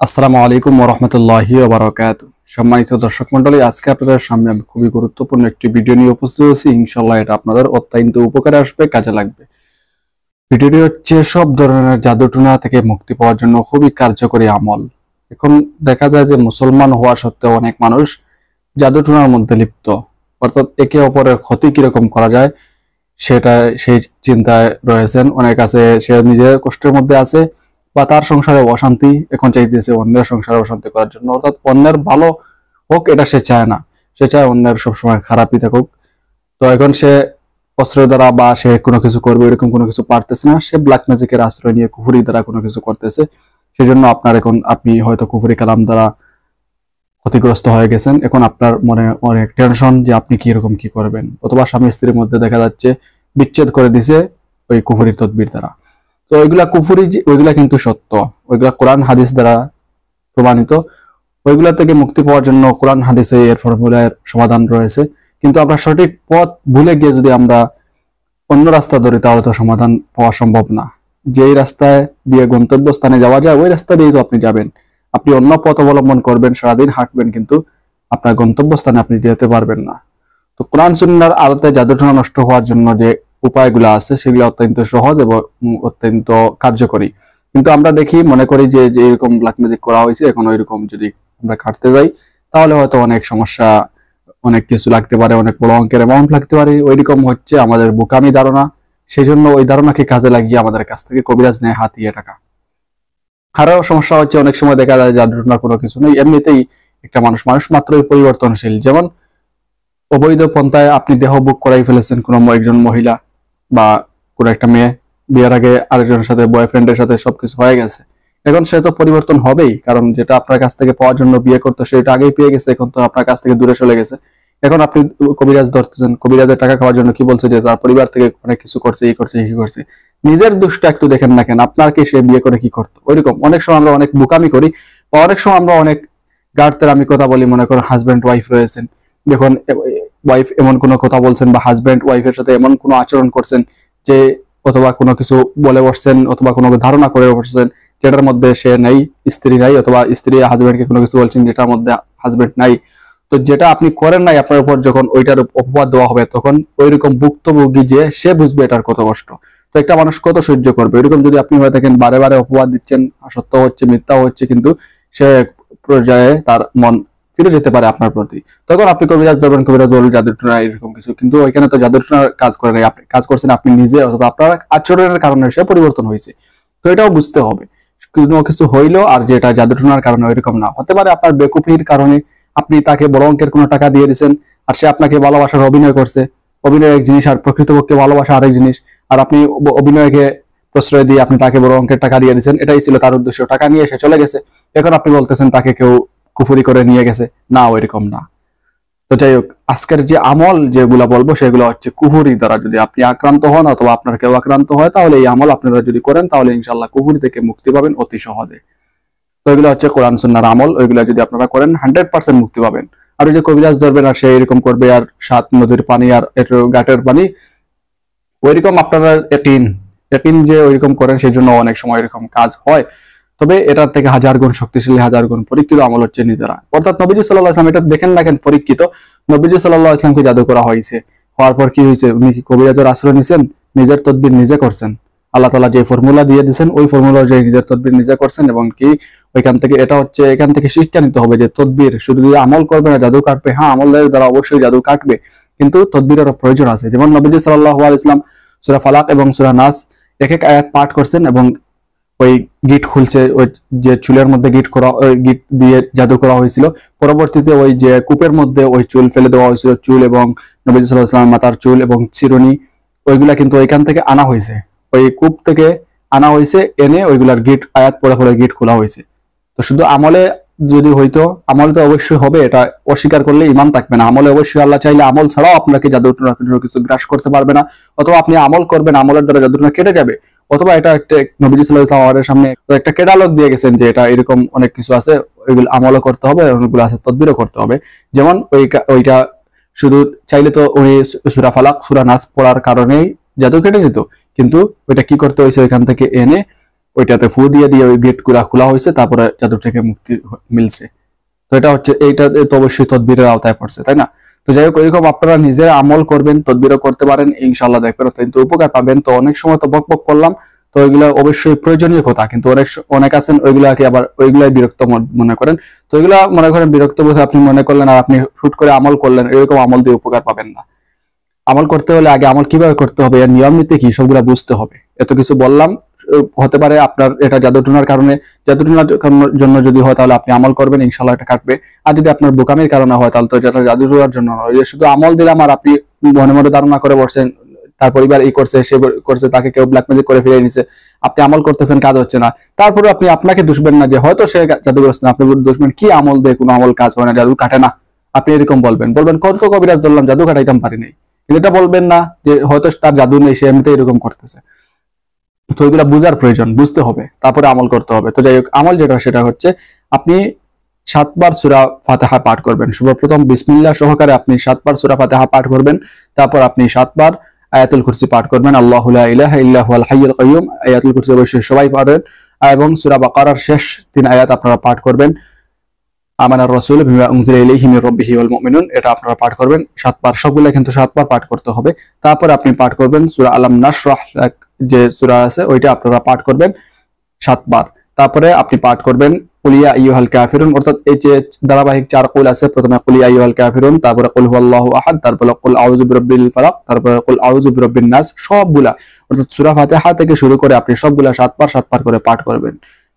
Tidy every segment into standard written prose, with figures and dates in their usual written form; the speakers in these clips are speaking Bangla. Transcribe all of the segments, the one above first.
আসসালামু আলাইকুম ওয়া রাহমাতুল্লাহি ওয়া বারাকাতুহু। সম্মানিত দর্শক মণ্ডলী, আজকে আপনাদের সামনে আমি খুবই গুরুত্বপূর্ণ একটি ভিডিও নিয়ে উপস্থিত হয়েছি। ইনশাআল্লাহ এটা আপনাদের অত্যন্ত উপকারে আসবে, কাজে লাগবে। ভিডিওটি হচ্ছে সব ধরনের জাদুটোনা থেকে মুক্তি পাওয়ার জন্য খুবই কার্যকরী আমল। এখন দেখা যায় যে মুসলমান হওয়া সত্ত্বেও অনেক মানুষ জাদুটোনার মধ্যে লিপ্ত, অর্থাৎ একে অপরের ক্ষতি কিরকম করা যায় সেটা সেই চিন্তায় রয়েছেন। অনেক আছে সে নিজের কষ্টের মধ্যে আছে বা তার সংসারে অশান্তি, এখন চাইতেছে অন্যের সংসারে অশান্তি করার জন্য, অর্থাৎ অন্যের ভালো হোক এটা সে চায় না, সে চায় অন্যের সবসময় খারাপই থাকুক। তো এখন সে অস্ত্রের দ্বারা বা সে কোনো কিছু করবে এরকম কোনো কিছু পারতেছে না, সে ব্ল্যাক ম্যাজিকের আশ্রয় নিয়ে কুফরি দ্বারা কোনো কিছু করতেছে। সেজন্য আপনি হয়তো কুফরি কালাম দ্বারা ক্ষতিগ্রস্ত হয়ে গেছেন। এখন আপনার মনে অনেক টেনশন যে আপনি কি এরকম কি করবেন, অথবা স্বামী স্ত্রীর মধ্যে দেখা যাচ্ছে বিচ্ছেদ করে দিছে ওই কুফরি তদবির দ্বারা। তো ওইগুলা কুফরি, ওইগুলা কিন্তু সত্য, ওইগুলা কোরআন হাদিস দ্বারা প্রমাণিত। ওইগুলা থেকে মুক্তি পাওয়ার জন্য কোরআন হাদিসে এর ফর্মুলার সমাধান রয়েছে, কিন্তু আমরা সঠিক পথ ভুলে গিয়ে যদি আমরা অন্য রাস্তা ধরি তাহলে তো সমাধান পাওয়া সম্ভব না। যেই রাস্তায় দিয়ে গন্তব্যস্থানে যাওয়া যায় ওই রাস্তা দিয়েই তো আপনি যাবেন। আপনি অন্য পথ অবলম্বন করবেন, সারাদিন হাঁটবেন, কিন্তু আপনার গন্তব্যস্থানে আপনি যেতে পারবেন না। তো কোরআন সুন্নাহর আলোতে জাদুটোনা নষ্ট হওয়ার জন্য যে উপায়গুলো আছে সেগুলো অত্যন্ত সহজ এবং অত্যন্ত কার্যকরী। কিন্তু আমরা দেখি, মনে করি যে যে এরকম ব্ল্যাক ম্যাজিক করা হয়েছে, এখন ওইরকম যদি আমরা কাটতে যাই তাহলে হয়তো অনেক সমস্যা, অনেক কিছু লাগতে পারে, অনেক বড় অঙ্কের অ্যামাউন্ট লাগতে পারে। ওইরকম হচ্ছে আমাদের বোকামি ধারণা। সেই জন্য ওই ধারণাকে কাজে লাগিয়ে আমাদের কাছ থেকে কবিরাজ নেয় হাতিয়ে টাকা। আরো সমস্যা হচ্ছে, অনেক সময় দেখা যায় জাদুটোনার কোনো কিছু নেই, এমনিতেই একটা মানুষ মাত্রই পরিবর্তনশীল। যেমন অবৈধ পন্থায় আপনি দেহ বুক করাই ফেলেছেন কোনো একজন মহিলা বা কোনো একটা মেয়ে, বিয়ের আগে আরেকজনের সাথে, বয়ফ্রেন্ডের সাথে সবকিছু হয়ে গেছে। এখন সে তো পরিবর্তন হবেই, কারণ যেটা আপনার কাছ থেকে পাওয়ার জন্য বিয়ে করতো সেটা আগেই পেয়ে গেছে, এখন তো আপনার কাছ থেকে দূরে চলে গেছে। এখন আপনি কবিরাজ ধরতেছেন, কবিরাজের টাকা খাওয়ার জন্য কি বলছে যে তার পরিবার থেকে অনেক কিছু করছে, এই করছে এই করছে। নিজের দোষটা একটু দেখেন না কেন, আপনার কি সে বিয়ে করে কি করতো? ওইরকম অনেক সময় আমরা অনেক বোকামি করি, বা অনেক সময় আমরা অনেক গার্ডদের আমি কথা বলি, মনে করো হাজব্যান্ড ওয়াইফ রয়েছেন, দেখুন ওয়াইফ এমন কোনো কথা বলছেন বা হাজব্যান্ড ওয়াইফের সাথে এমন কোনো আচরণ করছেন যে, অথবা কোনো কিছু বলে বসছেন অথবা কোনো ধারণা করে বসছেন যেটার মধ্যে সে নাই, স্ত্রী নাই, অথবা স্ত্রী হাজব্যান্ডকে কোনো কিছু বলছেন যেটার মধ্যে হাজব্যান্ড নাই। তো যেটা আপনি করেন নাই, আপনার উপর যখন ওইটার অপবাদ দেওয়া হবে তখন ওইরকম ভুক্তভোগী যে সে বুঝবে এটার কত কষ্ট। তো একটা মানুষ কত সহ্য করবে? এরকম যদি আপনি হয়ে থাকেন, বারে বারে অপবাদ দিচ্ছেন, সত্য হচ্ছে মিথ্যা হচ্ছে, কিন্তু সে পর্যায়ে তার মন ফিরে যেতে পারে আপনার প্রতি, তখন আপনি কবিরাজ ধরবেন, কবিরাজ বলবেন জাদুটোনা এরকম কিছু। কিন্তু ওইখানে তো জাদুটোনার কাজ করে নাই, আপনি কাজ করছেন আপনি নিজে, অথবা আপনার আচরণের কারণে সে পরিবর্তন হয়েছে। তো এটাও বুঝতে হবে, কোনো কিছু হইলো আর যেটা জাদুটোনার কারণে ওইরকম না, হতে পারে আপনার বেকুফির কারণে আপনি তাকে বড় অঙ্কের কোনো টাকা দিয়ে দিয়েছেন, আর সে আপনাকে ভালোবাসার অভিনয় করছে। অভিনয় এক জিনিস আর প্রকৃতপক্ষে ভালোবাসা আরেক জিনিস। আর আপনি অভিনয়কে প্রশ্রয় দিয়ে আপনি তাকে বড় অঙ্কের টাকা দিয়ে দিচ্ছেন, এটাই ছিল তার উদ্দেশ্য, টাকা নিয়ে এসে চলে গেছে। এখন আপনি বলতেছেন তাকে কেউ কুফুরি করে নিয়ে গেছে, না ওইরকম না। তো যাই হোক, আজকের যে আমল যেগুলা বলবো সেগুলো হচ্ছে কুফুরি দ্বারা যদি আপনি আক্রান্ত হন অথবা আপনার কেউ আক্রান্ত হয়, তাহলে এই আমল আপনারা যদি করেন তাহলে ইনশাল্লাহ কুফুরি থেকে মুক্তি পাবেন অতি সহজে। তো এগুলো হচ্ছে কোরআন সুন্নাহর আমল, ওইগুলো যদি আপনারা করেন 100% মুক্তি পাবেন। আর ওই যে কবিরাজ ধরবেন আর সে এরকম করবে, আর 7 নদীর পানি আর ঘাটের পানি, ওইরকম আপনারা একিন যে ওইরকম করেন, সেই জন্য অনেক সময় এরকম কাজ হয়। তবে এটার থেকে 1000 গুণ শক্তিশালী, 1000 গুণ পরীক্ষিত আমল হচ্ছে নিজেরা, অর্থাৎ নবীজি সাল্লাল্লাহু আলাইহি ওয়াসাল্লাম, এটা দেখেন না কেন পরীক্ষিত। নবীজি সাল্লাল্লাহু আলাইহি ওয়াসাল্লামকে জাদু করা হয়েছে, হওয়ার পর কি হয়েছে? উনি কি কবিরাজের আশ্রয় নিছেন? নিজের তদবির নিজে করছেন। আল্লাহ তাআলা যে ফর্মুলা দিয়ে দিয়েছেন ওই ফর্মুলা অনুযায়ী নিজের তদবির নিজে করছেন। এবং কি ওইখান থেকে এটা হচ্ছে, এখান থেকে শিক্ষা নিতে হবে যে তদবির শুধু দিয়ে আমল করবে না, জাদু কাটবে। হ্যাঁ, আমলের দ্বারা অবশ্যই জাদু কাটবে, কিন্তু তদবিরেরও প্রয়োজন আছে। যেমন নবীজি সাল্লাল্লাহু আলাইহি ওয়াসাল্লাম সূরা ফালাক এবং সূরা নাস এক এক আয়াত পাঠ করছেন, এবং ওই গিট খুলছে, ওই যে চুলের মধ্যে গিট দিয়ে জাদু করা হয়েছিল। পরবর্তীতে ওই যে কূপের মধ্যে ওই চুল ফেলে দেওয়া হয়েছিল, চুল এবং নবী সাল্লাল্লাহু আলাইহি ওয়াসাল্লামের মাথার চুল এবং চিরুনি, ওইগুলা কিন্তু ওইখান থেকে আনা হয়েছে, ওই কূপ থেকে আনা হয়েছে, এনে ওইগুলার গিট আয়াত পড়ে পড়ে গিট খোলা হয়েছে। তো শুধু আমলে যদি হইতো, আমলে তো অবশ্যই হবে, এটা অস্বীকার করলে ইমান থাকবে না। আমলে অবশ্যই আল্লাহ চাইলে আমল ছাড়াও আপনাকে জাদুটোনা কিছু গ্রাস করতে পারবে না, অথবা আপনি আমল করবেন, আমলের দ্বারা জাদুটোনা কেটে যাবে। অথবা এটা একটা নবীজি সাল্লাল্লাহু আলাইহি ওয়াসাল্লামের সামনে একটা কেডালক দিয়ে গেছেন যে এটা এরকম অনেক কিছু আছে, ওইগুলো আমলও করতে হবে, অনেকগুলো আছে তদবিরও করতে হবে। যেমন ওইটা শুধু চাইলে তো ওই সূরা ফালাক সূরা নাস পড়ার কারণেই জাদু কেটে যেত, কিন্তু ওইটা কি করতে হয়েছে? ওইখান থেকে এনে ওইটাতে ফু দিয়ে দিয়ে ওই গেট গুলা খোলা হয়েছে, তারপরে জাদু থেকে মুক্তি মিলছে। তো এটা হচ্ছে এইটা তো অবশ্যই তদবিরের আওতায় পড়ছে, তাই না? তো যাই হোক, এরকম আপনারা নিজেরা আমল করবেন, তদবিরও করতে পারেন, ইনশাআল্লাহ দেখবেন অত্যন্ত উপকার পাবেন। তো অনেক সময় তো বক বক করলাম, তো ওইগুলো অবশ্যই প্রয়োজনীয় কথা, কিন্তু অনেক আছেন ওইগুলাকে আবার ওইগুলাই বিরক্ত মনে করেন। তো ওইগুলা মনে করেন বিরক্ত বোধ আপনি মনে করলেন আর আপনি হুট করে আমল করলেন, এরকম আমল দিয়ে উপকার পাবেন না। আমল করতে হলে আগে আমল কিভাবে করতে হবে, এর নিয়ম নীতি কি, সবগুলা বুঝতে হবে। এত কিছু বললাম, হতে পারে আপনার এটা জাদুটুনার কারণে, জাদুটুনার জন্য যদি হয় তাহলে আপনি আমল করবেন, ইনশাআল্লাহ এটা কাটবে। আর যদি আপনার বোকামির কারণে হয় তাহলে তো যেটা জাদুটুনার জন্য নয়, শুধু আমল দিলাম আর আপনি মনে মনে ধারণা করে বসছেন তার পরিবার এই করছে সে করছে, তাকে কেউ ব্ল্যাক ম্যাজিক করে ফিরিয়ে নিছে, আপনি আমল করতেছেন, কাজ হচ্ছে না। তারপরে আপনি আপনাকে দুষবেন না যে হয়তো সে জাদুগ্রস্ত, আপনি দুষবেন কি আমল দিয়ে কোনো আমল কাজ হয় না, জাদু কাটে না। আপনি এরকম বলবেন কত কবিরাজ ধরলাম, জাদু কাটাইতাম পারি নাই। কিন্তু এটা বলবেন না যে হয়তো তার জাদু নেই, সে এমনিতে এরকম করতেছে। তো এগুলা বুঝার প্রয়োজন, বুঝতে হবে, তারপরে আমল করতে হবে। তো যাই হোক, আমল যেটা সেটা হচ্ছে আপনি 7 বার সূরা ফাতিহা পাঠ করবেন। সর্বপ্রথম বিসমিল্লাহ সহকারে আপনি 7 বার সূরা ফাতিহা পাঠ করবেন। তারপর আপনি 7 বার আয়াতুল কুরসি পাঠ করবেন, আল্লাহু লা ইলাহা ইল্লা হুয়াল হাইয়ুল কাইয়্যুম। আয়াতুল কুরসি অবশ্যই সবাই পারেন। এবং সূরা বাকারার শেষ 3 আয়াত আপনারা পাঠ করবেন, আমানার রাসূল বিমা উনজিলা ইলাইহি মির রাব্বিহি ওয়াল মুমিনুন, এটা আপনারা পাঠ করবেন 7 বার। সবগুলা কিন্তু 7 বার পাঠ করতে হবে। তারপর আপনি পাঠ করবেন সূরা আলাম নাশরাহ লাক, যে সূরা আছে ওইটা আপনারা পাঠ করবেন 7 বার। তারপরে আপনি পাঠ করবেন কুল ইয়া আইয়ুহাল কাফিরুন, অর্থাৎ এই যে ধারাবাহিক 4 কুল আছে, প্রথমে কুল ইয়া আইয়ুহাল কাফিরুন, তারপরে কুল হুয়াল্লাহু আহাদ, তারপরে কুল আউযু বিরাব্বিল ফালাক, তারপরে কুল আউযু বিরাব্বিন নাস, সবগুলা অর্থাৎ সূরা ফাতিহা থেকে শুরু করে আপনি সবগুলা 7 বার 7 বার করে পাঠ করবেন।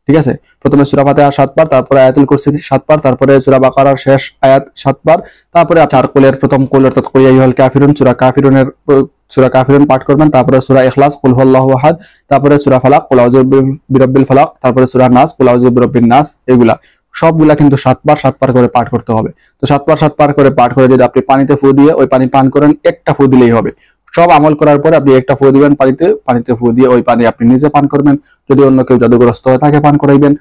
ঠিক আছে? প্রথমে সূরা ফাতিহা 7 বার, তারপরে আয়াতুল কুরসি 7 বার, তারপরে সূরা বাকারার শেষ আয়াত 7 বার, তারপরে 4 কুলের প্রথম কুল অর্থাৎ কুল ইয়া আইয়ুহাল কাফিরুন, সূরা কাফিরুন পাঠ করবেন, তারপরে সূরা ইখলাস কুল হুয়াল্লাহু আহাদ, তারপরে সূরা ফালাক কুল আউযু বিরাব্বিল ফালাক, তারপরে সূরা নাস কুল আউযু বিরাব্বিন নাস। এগুলা সবগুলা কিন্তু 7 বার 7 বার করে পাঠ করতে হবে। তো 7 বার 7 বার করে পাঠ করে যদি আপনি পানিতে ফু দিয়ে ওই পানি পান করেন, একটা ফু দিলেই হবে। সব আমল করার পরে আপনি একটা ফু দিবেন পানিতে ফু দিয়ে ওই পানি আপনি নিজে পান করবেন, যদি অন্য কেউ জাদুগ্রস্ত হয় তাকে পান করাইবেন।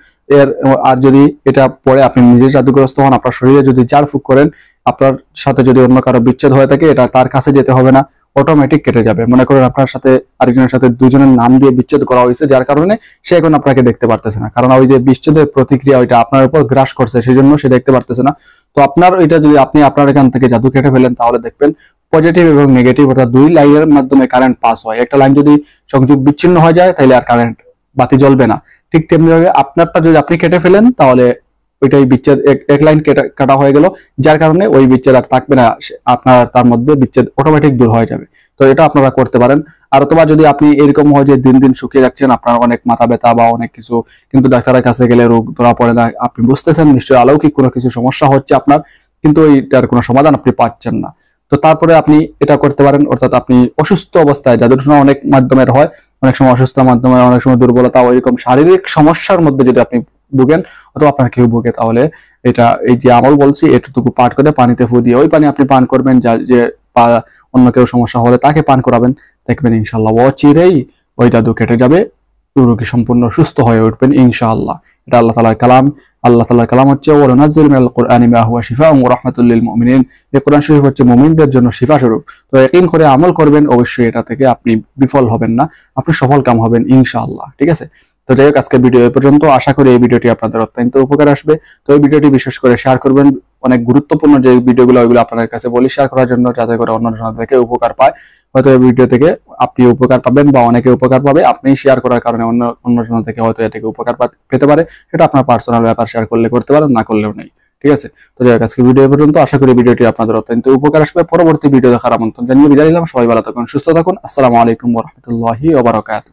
আর যদি এটা পরে আপনি নিজে জাদুগ্রস্ত হন, আপনার শরীরে যদি 4 ফুক করেন, আপনার সাথে যদি অন্য কারো বিচ্ছেদ হয়ে থাকে, এটা তার কাছে যেতে হবে না, অটোমেটিক কেটে যাবে। মনে করেন আপনার সাথে আরেকজনের সাথে দুজনের নাম দিয়ে বিচ্ছেদ করা হয়েছে, যার কারণে সে এখন আপনাকে দেখতে পারতেছে না, কারণ ওই যে বিচ্ছেদের প্রতিক্রিয়া ওইটা আপনার উপর গ্রাস করছে, সেই জন্য সে দেখতে পারতেছে না। তো আপনার ওইটা যদি আপনি আপনার এখান থেকে জাদু কেটে ফেলেন, তাহলে দেখবেন পজিটিভ এবং নেগেটিভ অর্থাৎ 2 লাইনের মাধ্যমে কারেন্ট পাস হয়। একটা লাইন যদি সংযোগ বিচ্ছিন্ন হয়ে যায় তাহলে আর কারেন্ট বাতি জ্বলবে না। ঠিক তেমনি ভাবে আপনারটা যদি আপনি কেটে ফেলেন, তাহলে ওইটাই বিচ্ছেদ এক লাইন কাটা হয়ে গেল, যার কারণে ওই বিচ্ছেদ আর থাকবে না, আপনার তার মধ্যে বিচ্ছেদ অটোমেটিক দূর হয়ে যাবে। তো এটা আপনারা করতে পারেন। আর অথবা যদি আপনি এরকম হয় যে দিন দিন শুকিয়ে যাচ্ছেন, আপনার অনেক মাথা ব্যথা বা অনেক কিছু, কিন্তু ডাক্তারের কাছে গেলে রোগ ধরা পড়ে না, আপনি বুঝতেছেন নিশ্চয়ই অলৌকিক কোনো কিছু সমস্যা হচ্ছে আপনার, কিন্তু এইটার কোনো সমাধান আপনি পাচ্ছেন না, তো তারপরে আপনি এটা করতে পারেন। অর্থাৎ আপনি অসুস্থ অবস্থায়, জাদুটনা অনেক মাধ্যমের হয়, অনেক সময় অসুস্থতার মাধ্যমে, অনেক সময় দুর্বলতা, ওইরকম শারীরিক সমস্যার মধ্যে যদি আপনি ভুগেন অথবা আপনার কেউ ভুগে, তাহলে এটা এই যে আমল বলছি এটুকু পাঠ করে পানিতে ফু দিয়ে ওই পানি আপনি পান করবেন, যার যে অন্য কেউ সমস্যা হলে তাকে পান করাবেন, দেখবেন ইনশাআল্লাহ অচিরেই ওই জাদু কেটে যাবে, রোগী সম্পূর্ণ সুস্থ হয়ে উঠবেন ইনশাআল্লাহ। এটা আল্লাহ তাআলার কালাম। আল্লাহ তাআলার কালাম হচ্ছে ওয়ানুনাজ্জিলু মিনাল কুরআনি মা হুয়া শিফাউন ওয়া রাহমাতুল লিল মুমিনিন। এই কোরআন শরীফ হচ্ছে মুমিনদের জন্য শিফা স্বরূপ। তো ইয়াকিন করে আমল করবেন, অবশ্যই এটা থেকে আপনি বিফল হবেন না, আপনি সফল কাম হবেন ইনশাআল্লাহ। ঠিক আছে? তো যাই হোক, আজকের ভিডিও এই পর্যন্ত। আশা করি এই ভিডিওটি আপনাদের অত্যন্ত উপকার আসবে। তো এই ভিডিওটি বিশেষ করে শেয়ার করবেন, অনেক গুরুত্বপূর্ণ যে ভিডিওগুলো ওইগুলো আপনাদের কাছে বলি শেয়ার করার জন্য, যাতে করে অন্যজন থেকে উপকার পায়। হয়তো এই ভিডিও থেকে আপনি উপকার পাবেন বা অনেকে উপকার পাবে, আপনি শেয়ার করার কারণে অন্যজন থেকে হয়তো এ থেকে উপকার পেতে পারে। সেটা আপনার পার্সোনাল ব্যাপার, শেয়ার করলে করতে পারেন, না করলেও নেই। ঠিক আছে? তো যাই হোক, আজকে ভিডিও পর্যন্ত। আশা করি ভিডিওটি আপনাদের অত্যন্ত উপকার আসবে। পরবর্তী ভিডিও দেখার আমন্ত্রণ জানিয়ে বিদায় নিলাম। সবাই ভালো থাকুন, সুস্থ থাকুন। আসসালামু আলাইকুম ওয়া রাহমাতুল্লাহি ওয়া বারাকাতুহু।